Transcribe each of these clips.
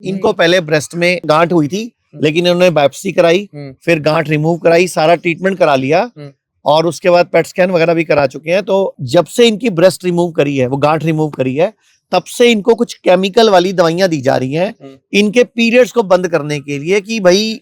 इनको पहले ब्रेस्ट में गांठ हुई थी, लेकिन इन्होंने बायोप्सी कराई, फिर गांठ रिमूव कराई, सारा ट्रीटमेंट करा लिया और उसके बाद पेट स्कैन वगैरह भी करा चुके हैं। तो जब से इनकी ब्रेस्ट रिमूव करी है, वो गांठ रिमूव करी है, तब से इनको कुछ केमिकल वाली दवाइयां दी जा रही हैं इनके पीरियड्स को बंद करने के लिए कि भाई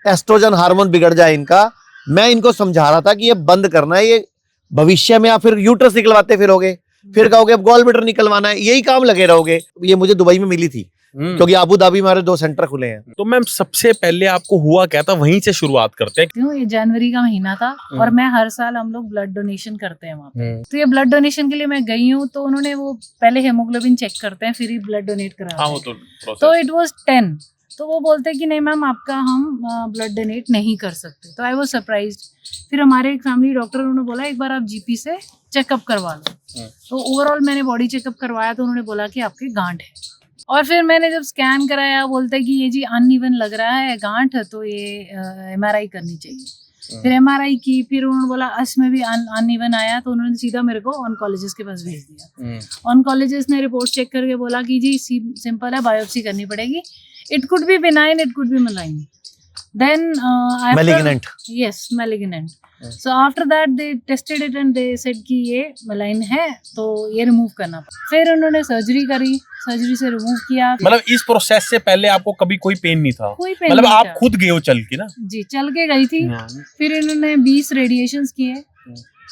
एस्ट्रोजन हार्मोन बिगड़ जाए इनका। मैं इनको समझा रहा था कि ये बंद करना है, ये भविष्य में आप फिर यूट्रस निकलवाते फिरोगे, फिर कहोगे अब गॉल ब्लैडर निकलवाना है, यही काम लगे रहोगे। ये मुझे दुबई में मिली थी क्योंकि अबू धाबी में हमारे 2 सेंटर खुले हैं। तो मैम सबसे पहले आपको हुआ क्या था, वहीं से शुरुआत करते हैं। क्यों, ये जनवरी का महीना था और मैं हर साल हम लोग ब्लड डोनेशन करते हैं वहाँ पे। तो ये ब्लड डोनेशन के लिए मैं गई हूँ, तो उन्होंने वो पहले हेमोग्लोबिन चेक करते हैं, फिर ही ब्लड डोनेट कराते हैं। तो इट वाज 10, तो वो बोलते हैं कि नहीं मैम आपका हम ब्लड डोनेट नहीं कर सकते। तो आई वाज सरप्राइज्ड। फिर हमारे एक फैमिली डॉक्टर उन्होंने बोला एक बार आप जीपी से चेकअप करवा लो। तो ओवरऑल मैंने बॉडी चेकअप करवाया, तो उन्होंने बोला कि आपकी गांठ है। और फिर मैंने जब स्कैन कराया, बोलते कि ये जी अनइवन लग रहा है गांठ, तो ये एमआरआई करनी चाहिए। फिर एमआरआई की, फिर उन्होंने बोला इसमें भी अनइवन आया, तो उन्होंने सीधा मेरे को ऑन्कोलॉजिस्ट के पास भेज दिया। ऑन्कोलॉजिस्ट ने रिपोर्ट चेक करके बोला कि जी सिंपल है, बायोप्सी करनी पड़ेगी। It could be benign, it could be malign. Then Malignant. Yes, malignant. So after that they tested it and they said कि ये malign है, तो ये रिमूव करना। फिर उन्होंने सर्जरी करी, सर्जरी से रिमूव किया। मतलब इस प्रोसेस से पहले आपको कभी कोई पेन नहीं था? कोई पेन मतलब नहीं आप था। खुद गए हो चल के ना? जी, चल के गई थी। फिर इन्होंने 20 रेडिएशंस किए।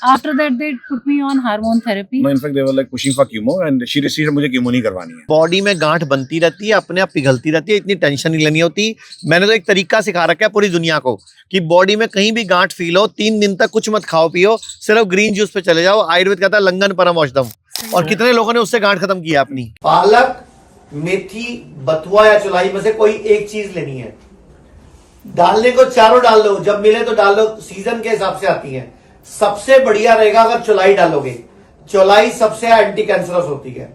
After that they put me on hormone therapy. No, in fact they were like pushing for chemo and she said मुझे कीमो नहीं करवानी है। बॉडी में गांठ बनती रहती है, अपने आप पिघलती रहती है, इतनी टेंशन नहीं लेनी होती। मैंने तो एक तरीका सिखा रखा है पूरी दुनिया को कि बॉडी में कहीं भी गांठ फील हो, 3 दिन तक कुछ मत खाओ पियो, सिर्फ ग्रीन जूस पे चले जाओ। आयुर्वेद कहता है लंगन परम औषधम। और कितने लोगों ने उससे गांठ खत्म किया अपनी। पालक, मेथी, बथुआ या चौलाई में से कोई एक चीज लेनी है। डालने को चारों डाल लो, जब मिले तो डाल लो, सीजन के हिसाब से आती है। सबसे बढ़िया रहेगा अगर चौलाई डालोगे, चौलाई सबसे एंटी कैंसरस होती है।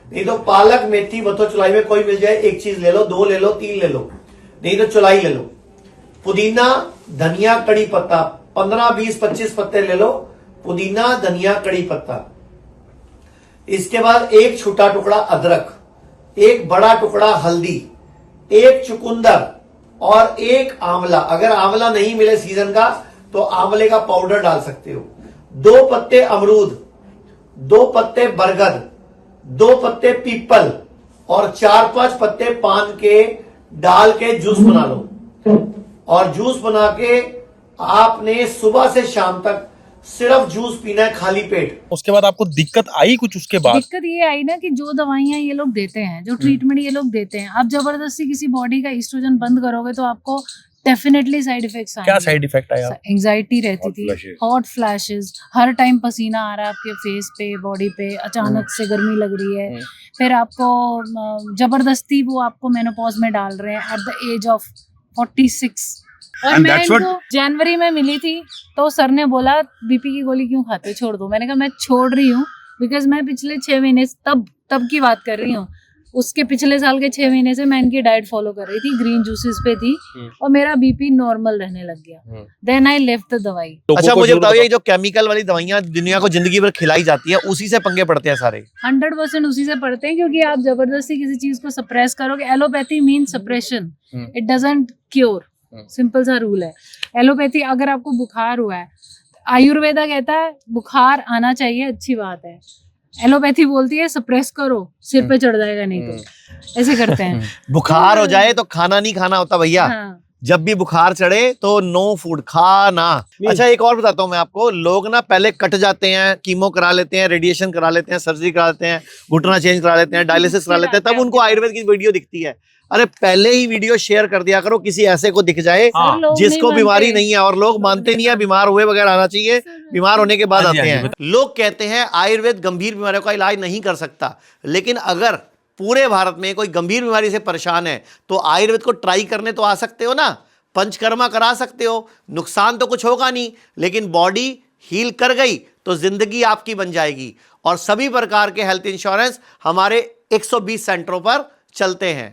नहीं तो पालक, मेथी, बथुआ, चौलाई में कोई मिल जाए, एक चीज ले लो, 2 ले लो, 3 ले लो, नहीं तो चौलाई ले लो। पुदीना, धनिया, कड़ी पत्ता 15, 20, 25 पत्ते ले लो। पुदीना, धनिया, कड़ी पत्ता। इसके बाद एक छोटा टुकड़ा अदरक, एक बड़ा टुकड़ा हल्दी, एक चुकंदर और एक आंवला। अगर आंवला नहीं मिले सीजन का तो आंवले का पाउडर डाल सकते हो। 2 पत्ते अमरूद, 2 पत्ते बरगद, 2 पत्ते पीपल और 4-5 पत्ते पान के डाल के जूस बना लो। और जूस बना के आपने सुबह से शाम तक सिर्फ जूस पीना है, खाली पेट। उसके बाद आपको दिक्कत आई कुछ उसके बाद? दिक्कत ये आई ना कि जो दवाइयां ये लोग देते हैं, जो ट्रीटमेंट ये लोग देते हैं, आप जबरदस्ती किसी बॉडी का एस्ट्रोजन बंद करोगे तो आपको डेफिनेटली साइड इफेक्ट्स आएंगे। क्या साइड इफेक्ट आया? एंजाइटी रहती थी, हॉट फ्लैशेस, हर टाइम पसीना आ रहा है आपके फेस पे, बॉडी पे, अचानक से गर्मी लग रही है। फिर आपको जबरदस्ती वो आपको मेनोपॉज में डाल रहे हैं एट द एज ऑफ 46। और मैं इनको जनवरी में मिली थी, तो सर ने बोला बीपी की गोली क्यों खाते हो, छोड़ दो। मैंने कहा मैं छोड़ रही हूँ बिकॉज मैं पिछले 6 महीने तब की बात कर रही हूँ, उसके पिछले साल के 6 महीने से मैं इनकी डाइट फॉलो कर रही थी, ग्रीन जूसेस पे थी और मेरा बीपी नॉर्मल रहने लग गया। देन आई लेफ्ट द दवाई। अच्छा मुझे बताओ, ये जो केमिकल वाली दवाइयां दुनिया को जिंदगी भर खिलाई जाती है, उसी से पंगे पड़ते हैं सारे? 100% उसी से पड़ते हैं, क्योंकि आप जबरदस्ती किसी चीज को सप्रेस करोगे। Allopathy mean suppression, it doesn't cure. Simple सा रूल है। एलोपैथी, अगर आपको बुखार हुआ है, आयुर्वेदा कहता है बुखार आना चाहिए, अच्छी बात है। एलोपैथी बोलती है सप्रेस करो, सिर पे चढ़ जाएगा नहीं तो। ऐसे करते हैं। बुखार हो जाए तो खाना नहीं खाना होता भैया। हाँ। जब भी बुखार चढ़े तो नो फूड खाना। अच्छा एक और बताता हूँ मैं आपको, लोग ना पहले कट जाते हैं, कीमो करा लेते हैं, रेडिएशन करा लेते हैं, सर्जरी करा लेते हैं, घुटना चेंज करा लेते हैं, डायलिसिस करा लेते हैं, तब उनको आयुर्वेद की वीडियो दिखती है। अरे पहले ही वीडियो शेयर कर दिया करो, किसी ऐसे को दिख जाए जिसको बीमारी नहीं है। और लोग मानते नहीं है, बीमार हुए बगैर आना चाहिए, बीमार होने के बाद आते हैं। लोग कहते हैं आयुर्वेद गंभीर बीमारियों का इलाज नहीं कर सकता, लेकिन अगर पूरे भारत में कोई गंभीर बीमारी से परेशान है तो आयुर्वेद को ट्राई करने तो आ सकते हो ना, पंचकर्मा करा सकते हो, नुकसान तो कुछ होगा नहीं, लेकिन बॉडी हील कर गई तो जिंदगी आपकी बन जाएगी। और सभी प्रकार के हेल्थ इंश्योरेंस हमारे 120 सेंटरों पर चलते हैं।